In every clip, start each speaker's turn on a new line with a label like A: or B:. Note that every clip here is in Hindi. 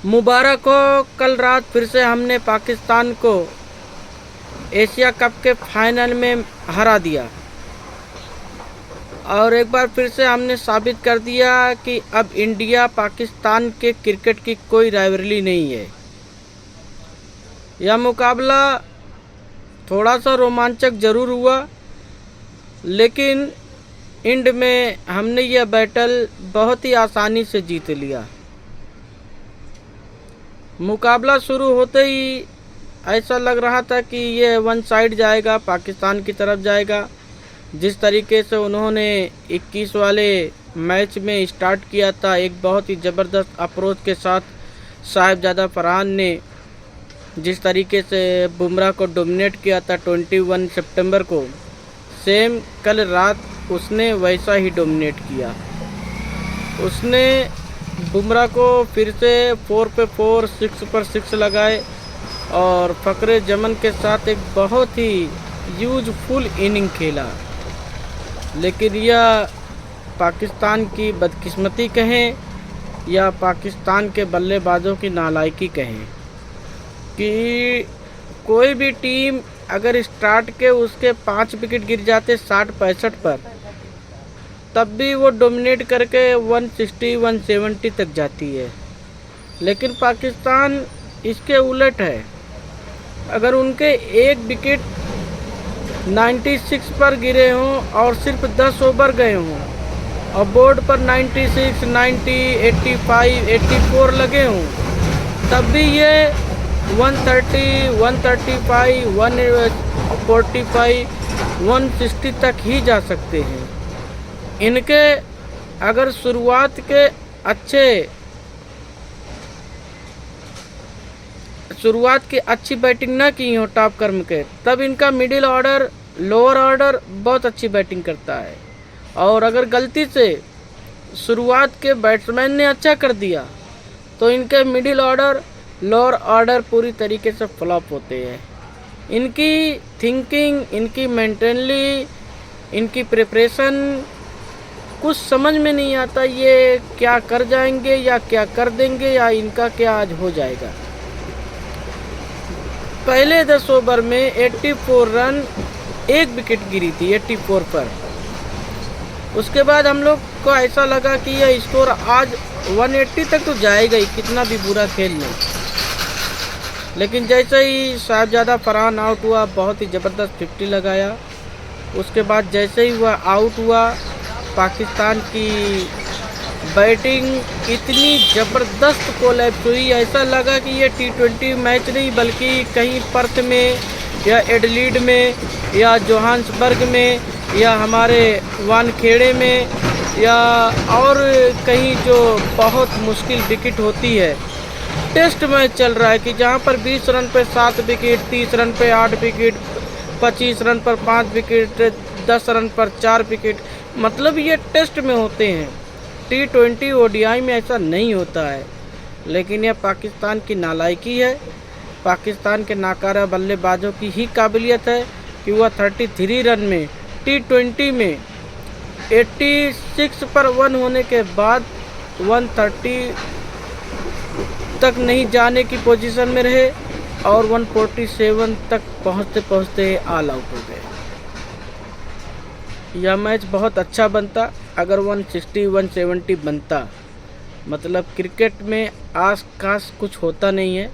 A: मुबारक हो, कल रात फिर से हमने पाकिस्तान को एशिया कप के फाइनल में हरा दिया और एक बार फिर से हमने साबित कर दिया कि अब इंडिया पाकिस्तान के क्रिकेट की कोई राइवलरी नहीं है। यह मुकाबला थोड़ा सा रोमांचक ज़रूर हुआ, लेकिन एंड में हमने यह बैटल बहुत ही आसानी से जीत लिया। मुकाबला शुरू होते ही ऐसा लग रहा था कि ये वन साइड जाएगा, पाकिस्तान की तरफ जाएगा। जिस तरीके से उन्होंने 21 वाले मैच में स्टार्ट किया था, एक बहुत ही ज़बरदस्त अप्रोच के साथ साहिबजादा फरहान ने जिस तरीके से बुमराह को डोमिनेट किया था 21 सितंबर को, सेम कल रात उसने वैसा ही डोमिनेट किया। उसने बुमराह को फिर से 4 पे 4, 6 पर 6 लगाए और फ़खरे जमन के साथ एक बहुत ही यूजफुल इनिंग खेला। लेकिन यह पाकिस्तान की बदकिस्मती कहें या पाकिस्तान के बल्लेबाजों की नालायकी कहें कि कोई भी टीम अगर स्टार्ट के उसके 5 विकेट गिर जाते 60-65 पर, तब भी वो डोमिनेट करके 160-170 तक जाती है। लेकिन पाकिस्तान इसके उलट है। अगर उनके एक विकेट 96 पर गिरे हों और सिर्फ 10 ओवर गए हों और बोर्ड पर 96, 90, 85, 84 लगे हों, तब भी ये 130, 135, 145, 160 तक ही जा सकते हैं। इनके अगर शुरुआत की अच्छी बैटिंग ना की हो टॉप क्रम के, तब इनका मिडिल ऑर्डर, लोअर ऑर्डर बहुत अच्छी बैटिंग करता है। और अगर गलती से शुरुआत के बैट्समैन ने अच्छा कर दिया तो इनके मिडिल ऑर्डर, लोअर ऑर्डर पूरी तरीके से फ्लॉप होते हैं। इनकी थिंकिंग, इनकी मेंटली, इनकी प्रिपरेशन कुछ समझ में नहीं आता, ये क्या कर जाएंगे या क्या कर देंगे या इनका क्या आज हो जाएगा। पहले 10 ओवर में 84 रन, एक विकेट गिरी थी 84 पर। उसके बाद हम लोग को ऐसा लगा कि यह स्कोर आज 180 तक तो जाएगा ही, कितना भी बुरा खेल ले। लेकिन जैसे ही साहिबजादा फरहान आउट हुआ, बहुत ही ज़बरदस्त 50 लगाया। उसके बाद जैसे ही वह आउट हुआ, पाकिस्तान की बैटिंग इतनी ज़बरदस्त कोलैप्स हुई, ऐसा लगा कि ये T20 मैच नहीं बल्कि कहीं पर्थ में या एडलीड में या जोहान्सबर्ग में या हमारे वानखेड़े में या और कहीं जो बहुत मुश्किल विकेट होती है। टेस्ट मैच चल रहा है कि जहां पर 20 रन पे 7 विकेट, 30 रन पे 8 विकेट, 25 रन पर 5 विकेट, 10 रन पर 4 विकेट, मतलब ये टेस्ट में होते हैं। T20 ODI में ऐसा नहीं होता है। लेकिन यह पाकिस्तान की नालायकी है, पाकिस्तान के नाकारा बल्लेबाजों की ही काबिलियत है कि वह 33 रन में T20 में 86 पर 1 होने के बाद 130 तक नहीं जाने की पोजीशन में रहे और 147 तक पहुंचते ऑल आउट हो गए। यह मैच बहुत अच्छा बनता अगर 160-170 बनता। मतलब क्रिकेट में आस पास कुछ होता नहीं है,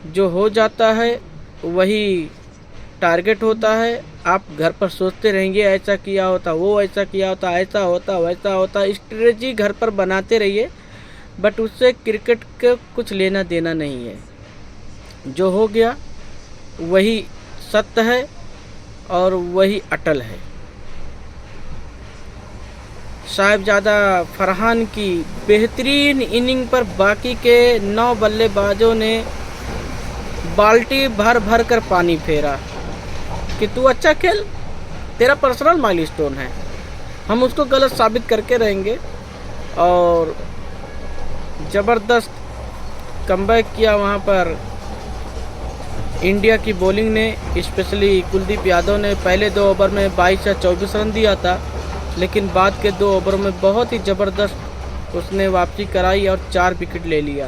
A: जो हो जाता है वही टारगेट होता है। आप घर पर सोचते रहेंगे ऐसा किया होता, वो ऐसा किया होता, ऐसा होता, वैसा होता, स्ट्रेटजी घर पर बनाते रहिए, बट उससे क्रिकेट का कुछ लेना देना नहीं है। जो हो गया वही सत्य है और वही अटल है। साहिबजादा फरहान की बेहतरीन इनिंग पर बाकी के 9 बल्लेबाजों ने बाल्टी भर भर कर पानी फेरा कि तू अच्छा खेल, तेरा पर्सनल माइलस्टोन है, हम उसको गलत साबित करके रहेंगे। और ज़बरदस्त कमबैक किया वहाँ पर इंडिया की बॉलिंग ने, स्पेशली कुलदीप यादव ने। पहले 2 ओवर में 22 या 24 रन दिया था, लेकिन बाद के 2 ओवरों में बहुत ही ज़बरदस्त उसने वापसी कराई और 4 विकेट ले लिया।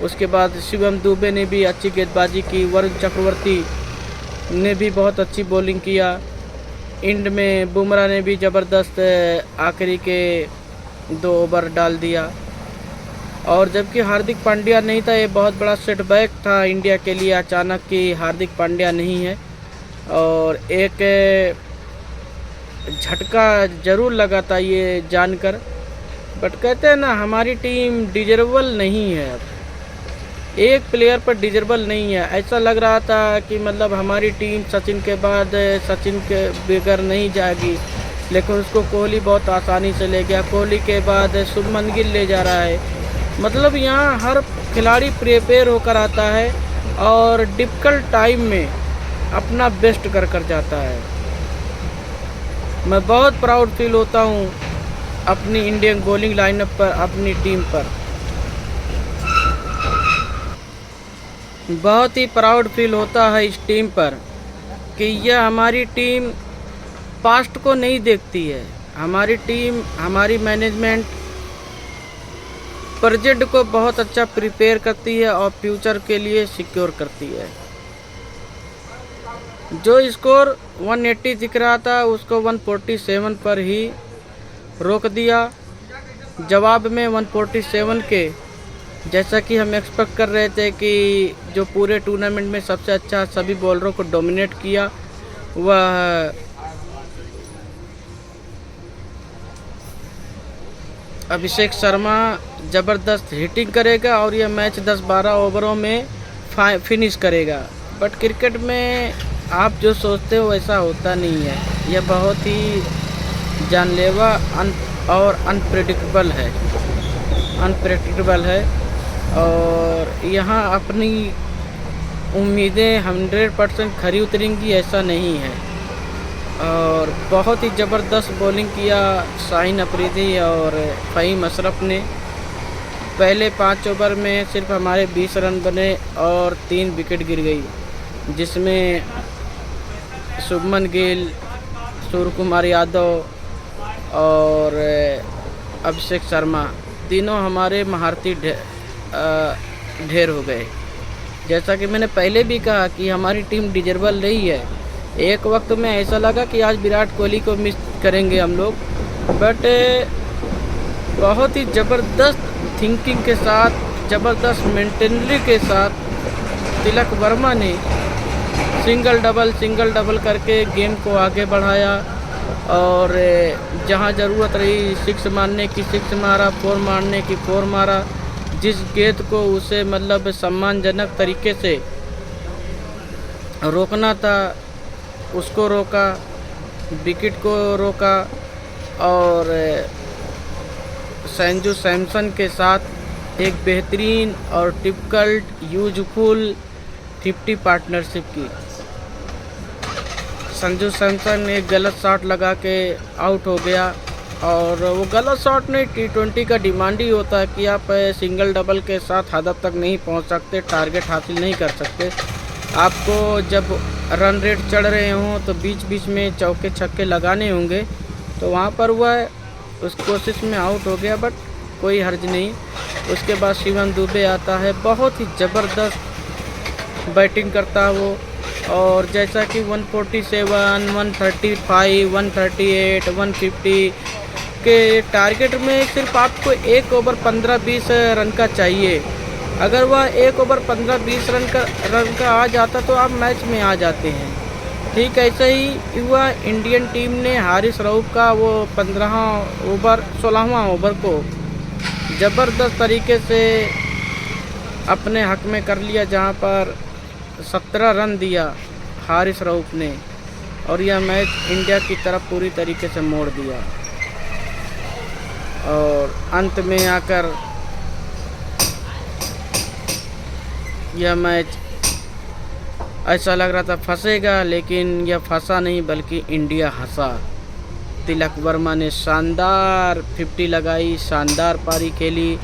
A: उसके बाद शिवम दुबे ने भी अच्छी गेंदबाजी की, वरुण चक्रवर्ती ने भी बहुत अच्छी बॉलिंग किया। एंड में बुमराह ने भी ज़बरदस्त आखिरी के 2 ओवर डाल दिया। और जबकि हार्दिक पांड्या नहीं था, ये बहुत बड़ा सेटबैक था इंडिया के लिए अचानक कि हार्दिक पांड्या नहीं है, और एक झटका ज़रूर लगा था ये जानकर। बट कहते हैं ना, हमारी टीम डिजर्वल नहीं है, अब एक प्लेयर पर डिजर्वल नहीं है। ऐसा लग रहा था कि मतलब हमारी टीम सचिन के बाद सचिन के बगैर नहीं जाएगी, लेकिन उसको कोहली बहुत आसानी से ले गया। कोहली के बाद शुभमन गिल ले जा रहा है। मतलब यहाँ हर खिलाड़ी प्रिपेयर होकर आता है और डिफ़िकल्ट टाइम में अपना बेस्ट कर जाता है। मैं बहुत प्राउड फील होता हूँ अपनी इंडियन बॉलिंग लाइनअप पर, अपनी टीम पर बहुत ही प्राउड फील होता है इस टीम पर कि यह हमारी टीम पास्ट को नहीं देखती है। हमारी टीम, हमारी मैनेजमेंट प्रेजेंट को बहुत अच्छा प्रिपेयर करती है और फ्यूचर के लिए सिक्योर करती है। जो स्कोर 180 दिख रहा था उसको 147 पर ही रोक दिया। जवाब में 147 के, जैसा कि हम एक्सपेक्ट कर रहे थे कि जो पूरे टूर्नामेंट में सबसे अच्छा सभी बॉलरों को डोमिनेट किया वह अभिषेक शर्मा ज़बरदस्त हिटिंग करेगा और यह मैच 10-12 ओवरों में फिनिश करेगा। बट क्रिकेट में आप जो सोचते हो वैसा होता नहीं है। यह बहुत ही जानलेवा और अनप्रेडिक्टेबल है और यहाँ अपनी उम्मीदें 100% खरी उतरेंगी ऐसा नहीं है। और बहुत ही ज़बरदस्त बॉलिंग किया शाहीन अफरीदी और फ़हीम अशरफ ने। पहले 5 ओवर में सिर्फ हमारे 20 रन बने और 3 विकेट गिर गई, जिसमें शुभमन गिल, सूर्य कुमार यादव और अभिषेक शर्मा तीनों हमारे महारथी ढेर हो गए। जैसा कि मैंने पहले भी कहा कि हमारी टीम डिजर्वल नहीं है। एक वक्त में ऐसा लगा कि आज विराट कोहली को मिस करेंगे हम लोग, बट बहुत ही ज़बरदस्त थिंकिंग के साथ, ज़बरदस्त मेंटेनरी के साथ तिलक वर्मा ने सिंगल डबल करके गेम को आगे बढ़ाया और जहां ज़रूरत रही 6 मारने की 6 मारा, 4 मारने की 4 मारा। जिस गेंद को उसे मतलब सम्मानजनक तरीके से रोकना था उसको रोका, विकेट को रोका और संजू सैमसन के साथ एक बेहतरीन और टिपिकल यूजफुल 50 पार्टनरशिप की। संजू सैमसन एक गलत शॉट लगा के आउट हो गया और वो गलत शॉट नहीं, T20 का डिमांड ही होता है कि आप सिंगल डबल के साथ हदफ तक नहीं पहुंच सकते, टारगेट हासिल नहीं कर सकते। आपको जब रन रेट चढ़ रहे हों तो बीच बीच में चौके छक्के लगाने होंगे, तो वहाँ पर वह उस कोशिश में आउट हो गया, बट कोई हर्ज नहीं। उसके बाद शिवम दुबे आता है, बहुत ही ज़बरदस्त बैटिंग करता है वो, और जैसा कि 147, 135, 138, 150 के टारगेट में सिर्फ आपको 1 ओवर 15-20 रन का चाहिए। अगर वह 1 ओवर 15-20 रन का आ जाता तो आप मैच में आ जाते हैं। ठीक ऐसे ही हुआ इंडियन टीम ने हारिस रऊफ का वो 16वां ओवर को ज़बरदस्त तरीके से अपने हक में कर लिया, जहां पर 17 रन दिया हारिस रऊफ ने और यह मैच इंडिया की तरफ पूरी तरीके से मोड़ दिया। और अंत में आकर यह मैच ऐसा लग रहा था फंसेगा, लेकिन यह फंसा नहीं बल्कि इंडिया हंसा। तिलक वर्मा ने शानदार 50 लगाई, शानदार पारी खेली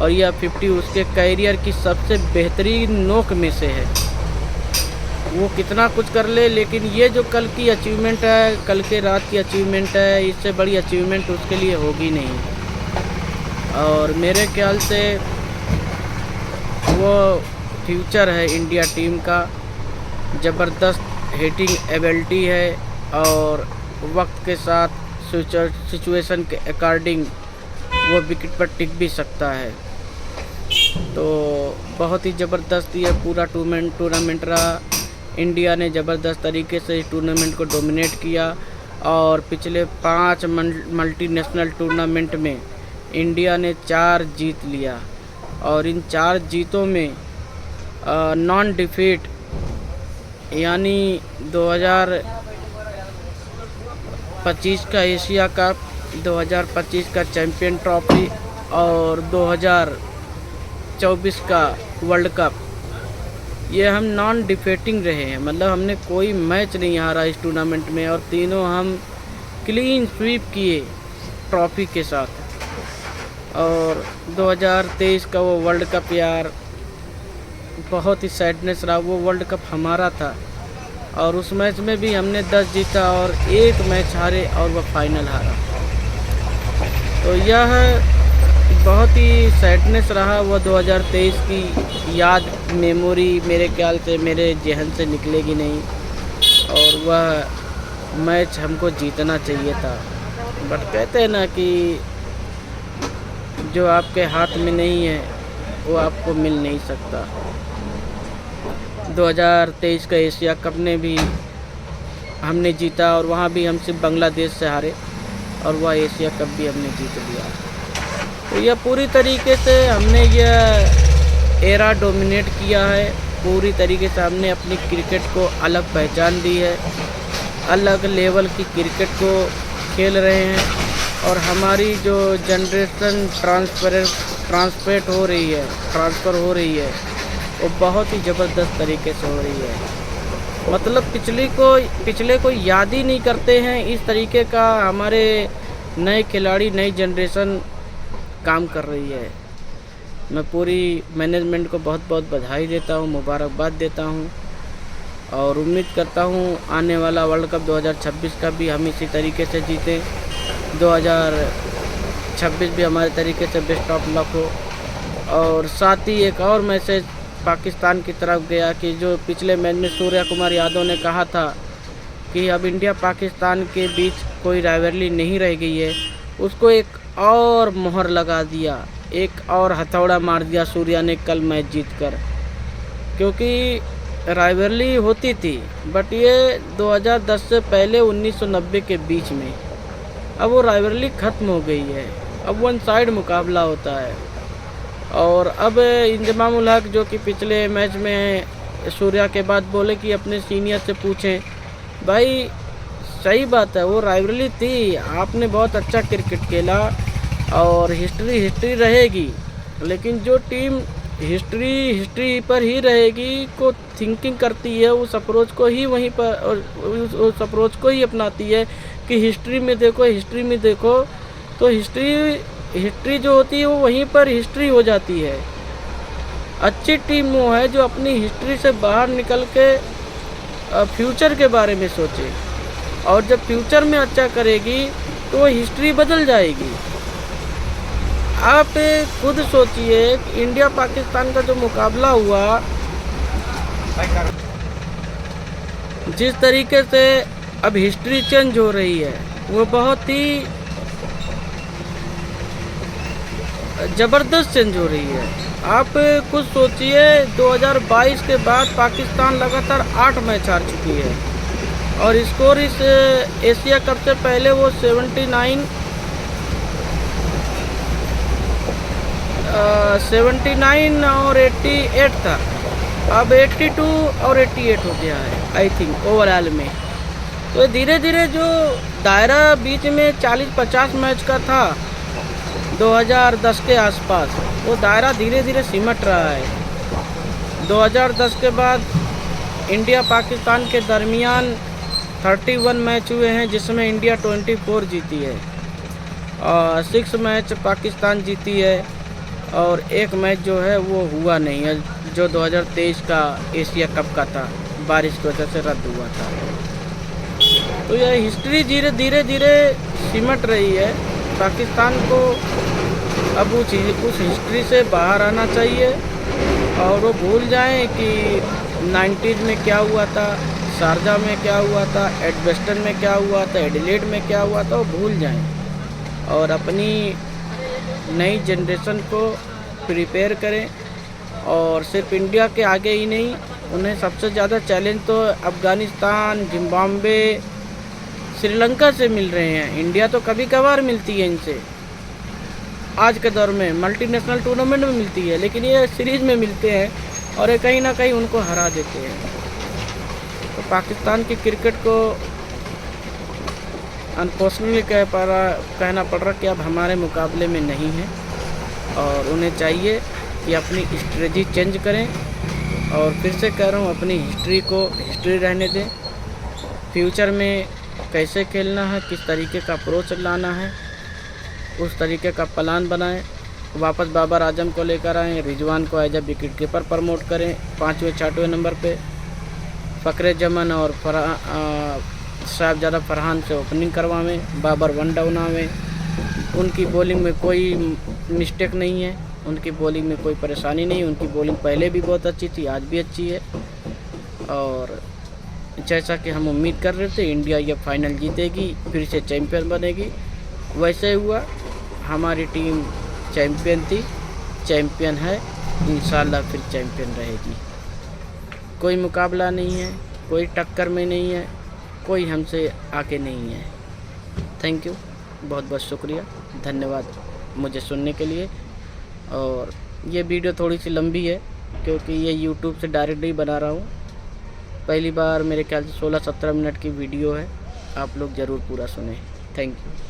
A: और यह 50 उसके करियर की सबसे बेहतरीन नोक में से है। वो कितना कुछ कर ले, लेकिन ये जो कल की अचीवमेंट है, कल के रात की अचीवमेंट है, इससे बड़ी अचीवमेंट उसके लिए होगी नहीं। और मेरे ख्याल से वो फ्यूचर है इंडिया टीम का। ज़बरदस्त हिटिंग एबिलिटी है और वक्त के साथ सिचुएशन के अकॉर्डिंग वो विकेट पर टिक भी सकता है। तो बहुत ही ज़बरदस्त ये पूरा टूर्नामेंट रहा। इंडिया ने ज़बरदस्त तरीके से इस टूर्नामेंट को डोमिनेट किया और पिछले 5 मल्टीनेशनल टूर्नामेंट में इंडिया ने 4 जीत लिया और इन 4 जीतों में नॉन डिफीट यानी 2025 का एशिया कप, 2025 का चैंपियन ट्रॉफी और 2024 का वर्ल्ड कप, ये हम नॉन डिफेटिंग रहे हैं। मतलब हमने कोई मैच नहीं हारा इस टूर्नामेंट में और तीनों हम क्लीन स्वीप किए ट्रॉफी के साथ। और 2023 का वो वर्ल्ड कप यार बहुत ही सैडनेस रहा। वो वर्ल्ड कप हमारा था और उस मैच में भी हमने 10 जीता और 1 मैच हारे और वह फाइनल हारा। तो यह बहुत ही सैडनेस रहा। वो 2023 की याद मेमोरी मेरे ख्याल से मेरे जहन से निकलेगी नहीं और वह मैच हमको जीतना चाहिए था। बट कहते हैं ना कि जो आपके हाथ में नहीं है वो आपको मिल नहीं सकता। 2023 का एशिया कप ने भी हमने जीता और वहाँ भी हम सिर्फ बांग्लादेश से हारे और वह एशिया कप भी हमने जीत लिया। तो यह पूरी तरीके से हमने यह एरा डोमिनेट किया है। पूरी तरीके से हमने अपनी क्रिकेट को अलग पहचान दी है, अलग लेवल की क्रिकेट को खेल रहे हैं और हमारी जो जनरेशन ट्रांसफर हो रही है वो बहुत ही ज़बरदस्त तरीके से हो रही है। मतलब पिछले को याद ही नहीं करते हैं। इस तरीके का हमारे नए खिलाड़ी, नई जनरेशन काम कर रही है। मैं पूरी मैनेजमेंट को बहुत बहुत बधाई देता हूँ, मुबारकबाद देता हूँ और उम्मीद करता हूँ आने वाला वर्ल्ड कप 2026 का भी हम इसी तरीके से जीतें। 2026 भी हमारे तरीके से बेस्ट ऑफ लक हो। और साथ ही एक और मैसेज पाकिस्तान की तरफ गया कि जो पिछले मैच में सूर्या कुमार यादव ने कहा था कि अब इंडिया पाकिस्तान के बीच कोई राइवलरी नहीं रह गई है, उसको एक और मोहर लगा दिया, एक और हथौड़ा मार दिया सूर्या ने कल मैच जीतकर। क्योंकि राइवलरी होती थी बट ये 2010 से पहले 1990 के बीच में, अब वो राइवलरी ख़त्म हो गई है। अब वन साइड मुकाबला होता है और अब इंजमाम उल हक जो कि पिछले मैच में सूर्या के बाद बोले कि अपने सीनियर से पूछें। भाई सही बात है, वो राइवलरी थी, आपने बहुत अच्छा क्रिकेट खेला और हिस्ट्री रहेगी, लेकिन जो टीम हिस्ट्री पर ही रहेगी को थिंकिंग करती है, उस अप्रोच को ही वहीं पर उस अप्रोच को ही अपनाती है कि हिस्ट्री में देखो तो हिस्ट्री जो होती है वो वहीं पर हिस्ट्री हो जाती है। अच्छी टीम वो है जो अपनी हिस्ट्री से बाहर निकल के फ्यूचर के बारे में सोचे और जब फ्यूचर में अच्छा करेगी तो वो हिस्ट्री बदल जाएगी। आप खुद सोचिए कि इंडिया पाकिस्तान का जो मुकाबला हुआ, जिस तरीके से अब हिस्ट्री चेंज हो रही है वो बहुत ही ज़बरदस्त चेंज हो रही है। आप खुद सोचिए 2022 के बाद पाकिस्तान लगातार 8 मैच हार चुकी है और स्कोर इस एशिया कप से पहले वो 79 और 88 था, अब 82 और 88 हो गया है आई थिंक ओवरऑल में। तो धीरे धीरे जो दायरा बीच में 40-50 मैच का था 2010 के आसपास, वो दायरा धीरे धीरे सिमट रहा है। 2010 के बाद इंडिया पाकिस्तान के दरमियान 31 मैच हुए हैं जिसमें इंडिया 24 जीती है और 6 मैच पाकिस्तान जीती है और 1 मैच जो है वो हुआ नहीं है, जो 2023 का एशिया कप का था, बारिश की वजह से रद्द हुआ था। तो यह हिस्ट्री धीरे धीरे सिमट रही है। पाकिस्तान को अब उस हिस्ट्री से बाहर आना चाहिए और वो भूल जाएं कि 90s में क्या हुआ था, शारजा में क्या हुआ था, एडवेस्टन में क्या हुआ था, एडिलेड में क्या हुआ था, वो भूल जाएं और अपनी नई जनरेशन को प्रिपेयर करें। और सिर्फ इंडिया के आगे ही नहीं, उन्हें सबसे ज़्यादा चैलेंज तो अफ़गानिस्तान, जिम्बाब्वे, श्रीलंका से मिल रहे हैं। इंडिया तो कभी कभार मिलती है इनसे, आज के दौर में मल्टीनेशनल टूर्नामेंट में मिलती है, लेकिन ये सीरीज़ में मिलते हैं और ये कहीं ना कहीं उनको हरा देते हैं। तो पाकिस्तान की क्रिकेट को अनफॉर्चुनेटली कहना पड़ रहा कि अब हमारे मुकाबले में नहीं है और उन्हें चाहिए कि अपनी स्ट्रेटजी चेंज करें। और फिर से कह रहा हूँ, अपनी हिस्ट्री को हिस्ट्री रहने दें। फ्यूचर में कैसे खेलना है, किस तरीके का अप्रोच लाना है, उस तरीके का प्लान बनाएं। वापस बाबर आजम को लेकर आएँ, रिजवान को as a wicket keeper promote करें 5वें 6वें नंबर पे, फ़खरे जमन और साहबजादा फरहान से ओपनिंग करवावें, बाबर वन डाउन आवें। उनकी बॉलिंग में कोई मिस्टेक नहीं है, उनकी बॉलिंग में कोई परेशानी नहीं। उनकी बॉलिंग पहले भी बहुत अच्छी थी, आज भी अच्छी है। और जैसा कि हम उम्मीद कर रहे थे, इंडिया ये फाइनल जीतेगी, फिर से चैम्पियन बनेगी, वैसे हुआ। हमारी टीम चैम्पियन थी, चैम्पियन है, इंशाल्लाह फिर चैम्पियन रहेगी। कोई मुकाबला नहीं है, कोई टक्कर में नहीं है, कोई हमसे आगे नहीं है। थैंक यू, बहुत बहुत शुक्रिया, धन्यवाद मुझे सुनने के लिए। और ये वीडियो थोड़ी सी लंबी है क्योंकि ये यूट्यूब से डायरेक्ट ही बना रहा हूँ। पहली बार मेरे ख्याल से 16-17 मिनट की वीडियो है, आप लोग ज़रूर पूरा सुनें। Thank you.